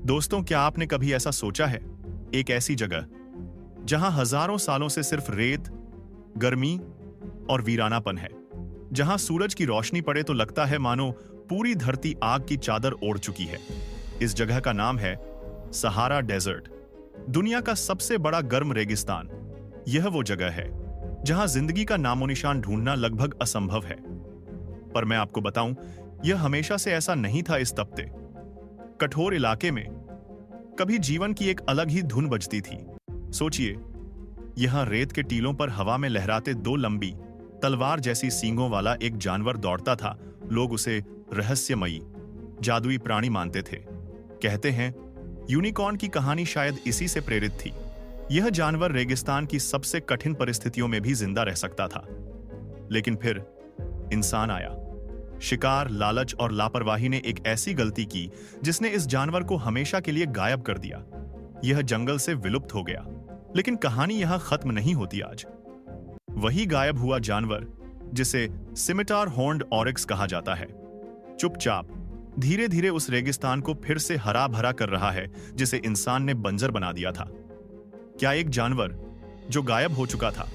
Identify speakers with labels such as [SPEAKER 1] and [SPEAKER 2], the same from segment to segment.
[SPEAKER 1] दोस्तों, क्या आपने कभी ऐसा सोचा है? एक ऐसी जगह जहां हजारों सालों से सिर्फ रेत, गर्मी और वीरानापन है, जहां सूरज की रोशनी पड़े तो लगता है मानो पूरी धरती आग की चादर ओढ़ चुकी है। इस जगह का नाम है सहारा डेजर्ट, दुनिया का सबसे बड़ा गर्म रेगिस्तान। यह वो जगह है जहां जिंदगी का नामोनिशान ढूंढना लगभग असंभव है। पर मैं आपको बताऊं, यह हमेशा से ऐसा नहीं था। इस तपते कठोर इलाके में कभी जीवन की एक अलग ही धुन बजती थी। सोचिए, यहां रेत के टीलों पर हवा में लहराते दो लंबी तलवार जैसी सींगों वाला एक जानवर दौड़ता था। लोग उसे रहस्यमयी, जादुई प्राणी मानते थे। कहते हैं यूनिकॉर्न की कहानी शायद इसी से प्रेरित थी। यह जानवर रेगिस्तान की सबसे कठिन परिस्थितियों में भी जिंदा रह सकता था। लेकिन फिर इंसान आया। शिकार, लालच और लापरवाही ने एक ऐसी गलती की जिसने इस जानवर को हमेशा के लिए गायब कर दिया। यह जंगल से विलुप्त हो गया। लेकिन कहानी यहां खत्म नहीं होती। आज वही गायब हुआ जानवर, जिसे सिमिटार हॉर्न्ड ऑरिक्स कहा जाता है, चुपचाप धीरे धीरे उस रेगिस्तान को फिर से हरा भरा कर रहा है जिसे इंसान ने बंजर बना दिया था। क्या एक जानवर जो गायब हो चुका था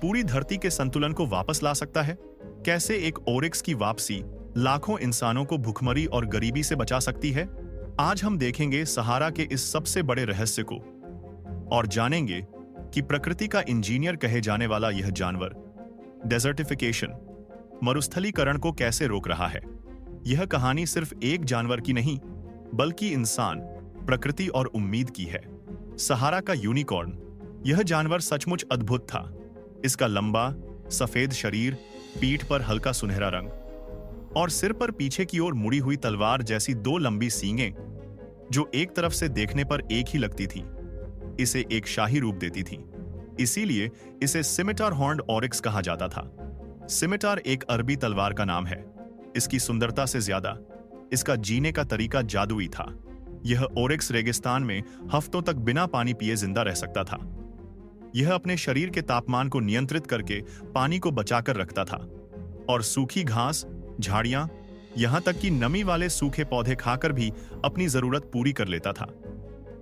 [SPEAKER 1] पूरी धरती के संतुलन को वापस ला सकता है? कैसे एक ओरिक्स की वापसी लाखों इंसानों को भुखमरी और गरीबी से बचा सकती है? आज हम देखेंगे सहारा के इस सबसे बड़े रहस्य को और जानेंगे कि प्रकृति का इंजीनियर कहे जाने वाला यह जानवर डेजर्टिफिकेशन, मरुस्थलीकरण को कैसे रोक रहा है। यह कहानी सिर्फ एक जानवर की नहीं, बल्कि इंसान, प्रकृति और उम्मीद की है। सहारा का यूनिकॉर्न, यह जानवर सचमुच अद्भुत था। इसका लंबा सफेद शरीर, पीठ पर हल्का सुनहरा रंग और सिर पर पीछे की ओर मुड़ी हुई तलवार जैसी दो लंबी सींगें, जो एक तरफ से देखने पर एक ही लगती थी, इसे एक शाही रूप देती थी। इसीलिए इसे सिमिटार हॉर्न्ड ऑरिक्स कहा जाता था। सिमिटार एक अरबी तलवार का नाम है। इसकी सुंदरता से ज्यादा इसका जीने का तरीका जादुई था। यह ओरिक्स रेगिस्तान में हफ्तों तक बिना पानी पिए जिंदा रह सकता था। यह अपने शरीर के तापमान को नियंत्रित करके पानी को बचाकर रखता था और सूखी घास, झाड़ियां, यहां तक कि नमी वाले सूखे पौधे खाकर भी अपनी जरूरत पूरी कर लेता था।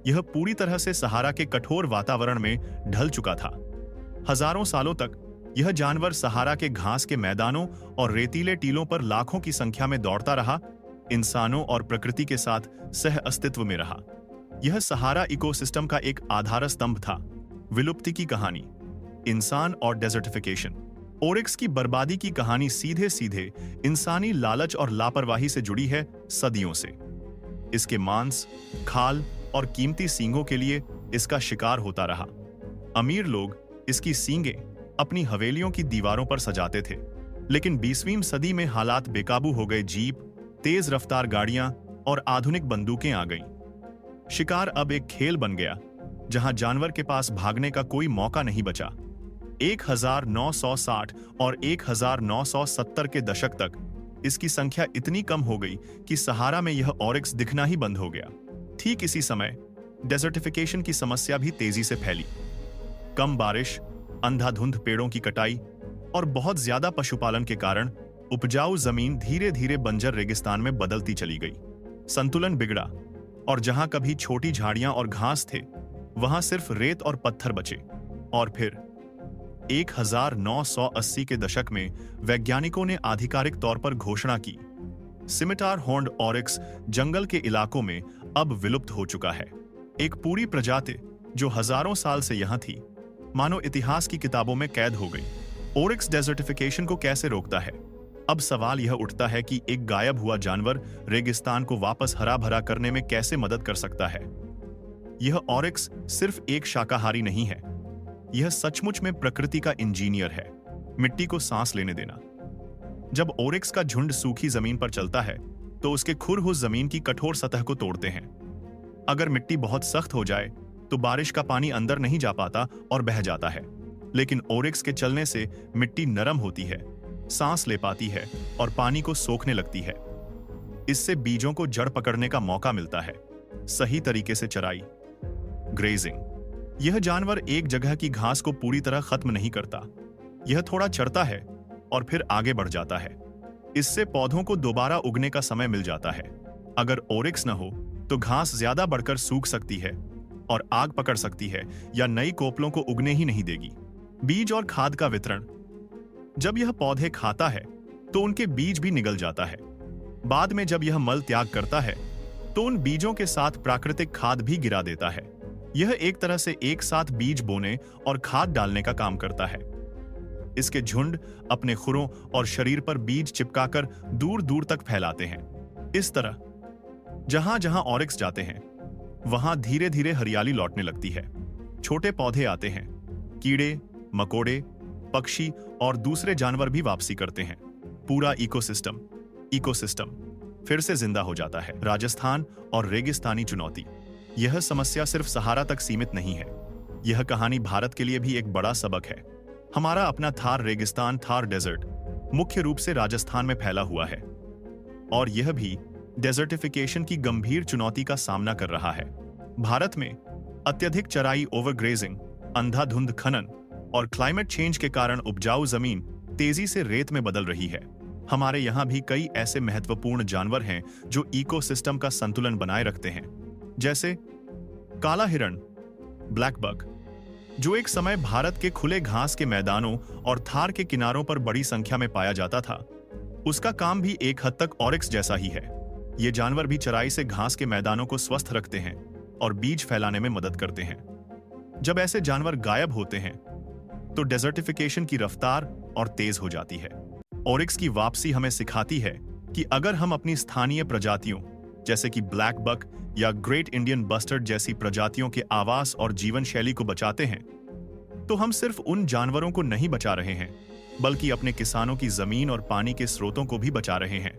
[SPEAKER 1] यह पूरी तरह से सहारा के कठोर वातावरण में ढल चुका था। हजारों सालों तक यह जानवर सहारा के घास के मैदानों और रेतीले टीलों पर लाखों की संख्या में दौड़ता रहा, इंसानों और प्रकृति के साथ सह अस्तित्व में रहा। यह सहारा इकोसिस्टम का एक आधार स्तंभ था। विलुप्ति की कहानी, इंसान और डेजर्टिफिकेशन। ओरिक्स की बर्बादी की कहानी सीधे सीधे इंसानी लालच और लापरवाही से जुड़ी है, सदियों से। इसके मांस, खाल और कीमती सींगों के लिए इसका शिकार होता रहा। अमीर लोग इसकी सींगें अपनी हवेलियों की दीवारों पर सजाते थे। लेकिन 20वीं सदी में हालात बेकाबू हो गए। जीप, तेज रफ्तार गाड़ियां और आधुनिक बंदूकें आ गईं। शिकार अब एक खेल बन गया जहां जानवर के पास भागने का कोई मौका नहीं बचा। 1960 और 1970 के दशक तक इसकी संख्या इतनी कम हो गई कि सहारा में यह ऑरिक्स दिखना ही बंद हो गया। ठीक इसी समय डेजर्टिफिकेशन की समस्या भी तेजी से फैली। कम बारिश, अंधाधुंध पेड़ों की कटाई और बहुत ज्यादा पशुपालन के कारण उपजाऊ जमीन धीरे धीरे बंजर रेगिस्तान में बदलती चली गई। संतुलन बिगड़ा और जहां कभी छोटी झाड़ियां और घास थे, वहां सिर्फ रेत और पत्थर बचे। और फिर 1980 के दशक में वैज्ञानिकों ने आधिकारिक तौर पर घोषणा की, सिमिटार हॉर्न्ड ऑरिक्स जंगल के इलाकों में अब विलुप्त हो चुका है। एक पूरी प्रजाति जो हजारों साल से यहां थी, मानो इतिहास की किताबों में कैद हो गई। ओरिक्स डेजर्टिफिकेशन को कैसे रोकता है? अब सवाल यह उठता है कि एक गायब हुआ जानवर रेगिस्तान को वापस हरा भरा करने में कैसे मदद कर सकता है। यह ऑरिक्स सिर्फ एक शाकाहारी नहीं है, यह सचमुच में प्रकृति का इंजीनियर है। मिट्टी को सांस लेने देना। जब ओरिक्स का झुंड सूखी जमीन पर चलता है तो उसके खुर उस जमीन की कठोर सतह को तोड़ते हैं। अगर मिट्टी बहुत सख्त हो जाए तो बारिश का पानी अंदर नहीं जा पाता और बह जाता है। लेकिन ओरिक्स के चलने से मिट्टी नरम होती है, सांस ले पाती है और पानी को सोखने लगती है। इससे बीजों को जड़ पकड़ने का मौका मिलता है। सही तरीके से चराई, ग्रेजिंग। यह जानवर एक जगह की घास को पूरी तरह खत्म नहीं करता। यह थोड़ा चढ़ता है और फिर आगे बढ़ जाता है। इससे पौधों को दोबारा उगने का समय मिल जाता है। अगर ओरिक्स न हो तो घास ज्यादा बढ़कर सूख सकती है और आग पकड़ सकती है या नई कोपलों को उगने ही नहीं देगी। बीज और खाद का वितरण। जब यह पौधे खाता है तो उनके बीज भी निगल जाता है। बाद में जब यह मल त्याग करता है तो उन बीजों के साथ प्राकृतिक खाद भी गिरा देता है। यह एक तरह से एक साथ बीज बोने और खाद डालने का काम करता है। इसके झुंड अपने खुरों और शरीर पर बीज चिपकाकर दूर दूर तक फैलाते हैं। इस तरह जहां जहां ऑरिक्स जाते हैं वहां धीरे धीरे हरियाली लौटने लगती है। छोटे पौधे आते हैं, कीड़े मकोड़े, पक्षी और दूसरे जानवर भी वापसी करते हैं। पूरा इकोसिस्टम फिर से जिंदा हो जाता है। राजस्थान और रेगिस्तानी चुनौती। यह समस्या सिर्फ सहारा तक सीमित नहीं है। यह कहानी भारत के लिए भी एक बड़ा सबक है। हमारा अपना थार रेगिस्तान, थार डेजर्ट, मुख्य रूप से राजस्थान में फैला हुआ है और यह भी डेजर्टिफिकेशन की गंभीर चुनौती का सामना कर रहा है। भारत में अत्यधिक चराई, ओवरग्रेजिंग, अंधाधुंध खनन और क्लाइमेट चेंज के कारण उपजाऊ जमीन तेजी से रेत में बदल रही है। हमारे यहाँ भी कई ऐसे महत्वपूर्ण जानवर हैं जो इकोसिस्टम का संतुलन बनाए रखते हैं, जैसे काला हिरण, ब्लैक बक, जो एक समय भारत के खुले घास के मैदानों और थार के किनारों पर बड़ी संख्या में पाया जाता था। उसका काम भी एक हद तक ऑरिक्स जैसा ही है। ये जानवर भी चराई से घास के मैदानों को स्वस्थ रखते हैं और बीज फैलाने में मदद करते हैं। जब ऐसे जानवर गायब होते हैं तो डेजर्टिफिकेशन की रफ्तार और तेज हो जाती है। ऑरिक्स की वापसी हमें सिखाती है कि अगर हम अपनी स्थानीय प्रजातियों जैसे कि ब्लैक बक या ग्रेट इंडियन बस्टर्ड जैसी प्रजातियों के आवास और जीवन शैली को बचाते हैं तो हम सिर्फ उन जानवरों को नहीं बचा रहे हैं बल्कि अपने किसानों की जमीन और पानी के स्रोतों को भी बचा रहे हैं।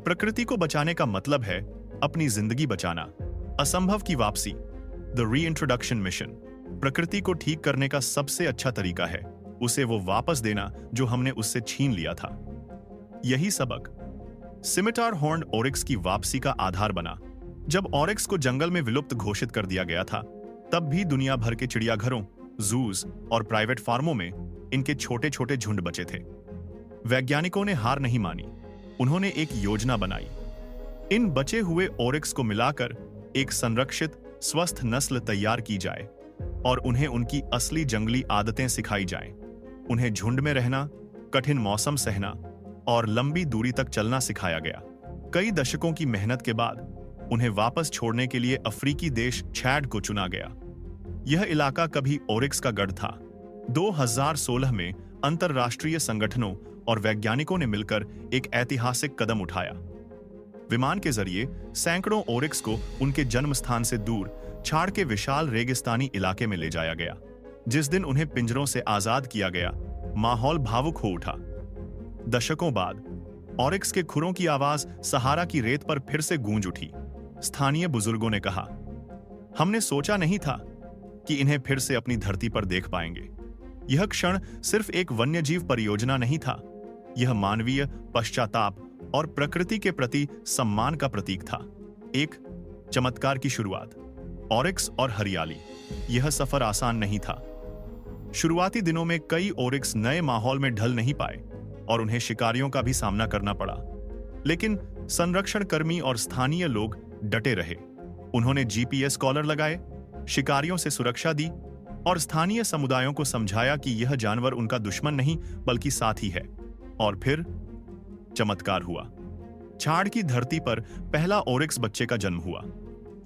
[SPEAKER 1] प्रकृति को बचाने का मतलब है अपनी जिंदगी बचाना। असंभव की वापसी, द रीइंट्रोडक्शन मिशन, प्रकृति को ठीक करने का सबसे अच्छा तरीका है उसे वो वापस देना जो हमने उससे छीन लिया था। यही सबक सिमिटार हॉर्न्ड ऑरिक्स की वापसी का आधार बना। जब ऑरिक्स को जंगल में विलुप्त घोषित कर दिया गया था तब भी दुनिया भर के चिड़ियाघरों, जूज और प्राइवेट फार्मों में इनके छोटे छोटे झुंड बचे थे। वैज्ञानिकों ने हार नहीं मानी। उन्होंने एक योजना बनाई। इन बचे हुए ऑरिक्स को मिलाकर एक संरक्षित स्वस्थ नस्ल तैयार की जाए और उन्हें उनकी असली जंगली आदतें सिखाई जाएं। उन्हें झुंड में रहना, कठिन मौसम सहना और लंबी दूरी तक चलना सिखाया गया। कई दशकों की मेहनत के बाद उन्हें वापस छोड़ने के लिए अफ्रीकी देश छैड को चुना गया। यह इलाका कभी ऑरिक्स का गढ़ था। 2016 में अंतरराष्ट्रीय संगठनों और वैज्ञानिकों ने मिलकर एक ऐतिहासिक कदम उठाया। विमान के जरिए सैकड़ों ऑरिक्स को उनके जन्म स्थान से दूर छाड़ के विशाल रेगिस्तानी इलाके में ले जाया गया। जिस दिन उन्हें पिंजरों से आजाद किया गया, माहौल भावुक हो उठा। दशकों बाद ऑरिक्स के खुरों की आवाज सहारा की रेत पर फिर से गूंज उठी। स्थानीय बुजुर्गों ने कहा, हमने सोचा नहीं था कि इन्हें फिर से अपनी धरती पर देख पाएंगे। यह क्षण सिर्फ एक वन्यजीव परियोजना नहीं था, यह मानवीय पश्चाताप और प्रकृति के प्रति सम्मान का प्रतीक था। एक चमत्कार की शुरुआत, ऑरिक्स और हरियाली। यह सफर आसान नहीं था। शुरुआती दिनों में कई ऑरिक्स नए माहौल में ढल नहीं पाए और उन्हें शिकारियों का भी सामना करना पड़ा। लेकिन संरक्षण कर्मी और स्थानीय लोग डटे रहे। उन्होंने जीपीएस कॉलर लगाए, शिकारियों से सुरक्षा दी और स्थानीय समुदायों को समझाया कि यह जानवर उनका दुश्मन नहीं बल्कि साथी है। और फिर चमत्कार हुआ। छाड़ की धरती पर पहला ऑरिक्स बच्चे का जन्म हुआ।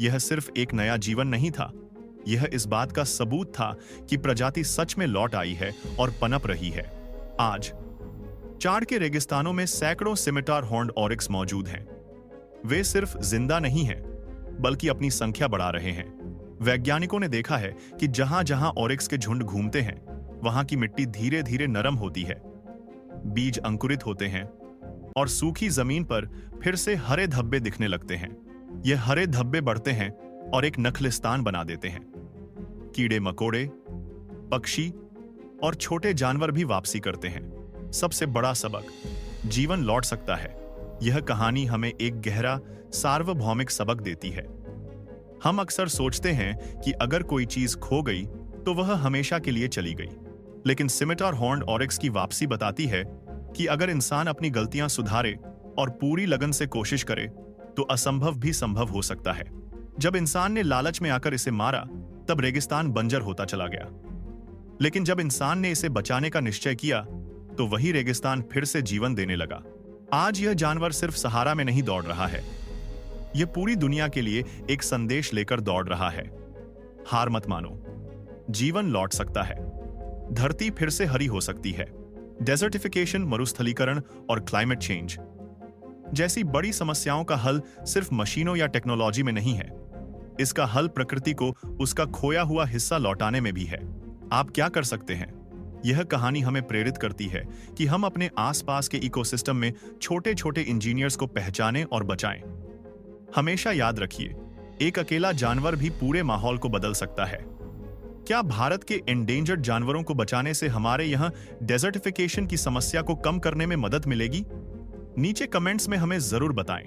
[SPEAKER 1] यह सिर्फ एक नया जीवन नहीं था, यह इस बात का सबूत था कि प्रजाति सच में लौट आई है और पनप रही है। आज छाड़ के रेगिस्तानों में सैकड़ों सिमिटार हॉर्न्ड ऑरिक्स मौजूद हैं। वे सिर्फ जिंदा नहीं हैं, बल्कि अपनी संख्या बढ़ा रहे हैं। वैज्ञानिकों ने देखा है कि जहां जहां ऑरिक्स के झुंड घूमते हैं, वहां की मिट्टी धीरे धीरे नरम होती है, बीज अंकुरित होते हैं और सूखी जमीन पर फिर से हरे धब्बे दिखने लगते हैं। ये हरे धब्बे बढ़ते हैं और एक नखलिस्तान बना देते हैं। कीड़े मकोड़े, पक्षी और छोटे जानवर भी वापसी करते हैं। सबसे बड़ा सबक, जीवन लौट सकता है। यह कहानी हमें एक गहरा सार्वभौमिक सबक देती है। हम अक्सर सोचते हैं कि अगर कोई चीज खो गई तो वह हमेशा के लिए चली गई, लेकिन सिमिटार हॉर्न्ड ऑरिक्स की वापसी बताती है कि अगर इंसान अपनी गलतियां सुधारे और पूरी लगन से कोशिश करे तो असंभव भी संभव हो सकता है। जब इंसान ने लालच में आकर इसे मारा, तब रेगिस्तान बंजर होता चला गया। लेकिन जब इंसान ने इसे बचाने का निश्चय किया, तो वही रेगिस्तान फिर से जीवन देने लगा। आज यह जानवर सिर्फ सहारा में नहीं दौड़ रहा है, यह पूरी दुनिया के लिए एक संदेश लेकर दौड़ रहा है। हार मत मानो, जीवन लौट सकता है, धरती फिर से हरी हो सकती है। डेजर्टिफिकेशन, मरुस्थलीकरण और क्लाइमेट चेंज जैसी बड़ी समस्याओं का हल सिर्फ मशीनों या टेक्नोलॉजी में नहीं है। इसका हल प्रकृति को उसका खोया हुआ हिस्सा लौटाने में भी है। आप क्या कर सकते हैं? यह कहानी हमें प्रेरित करती है कि हम अपने आसपास के इकोसिस्टम में छोटे छोटे इंजीनियर्स को पहचानें और बचाएं। हमेशा याद रखिए, एक अकेला जानवर भी पूरे माहौल को बदल सकता है। क्या भारत के एंडेंजर्ड जानवरों को बचाने से हमारे यहाँ डेजर्टिफिकेशन की समस्या को कम करने में मदद मिलेगी? नीचे कमेंट्स में हमें जरूर बताएं।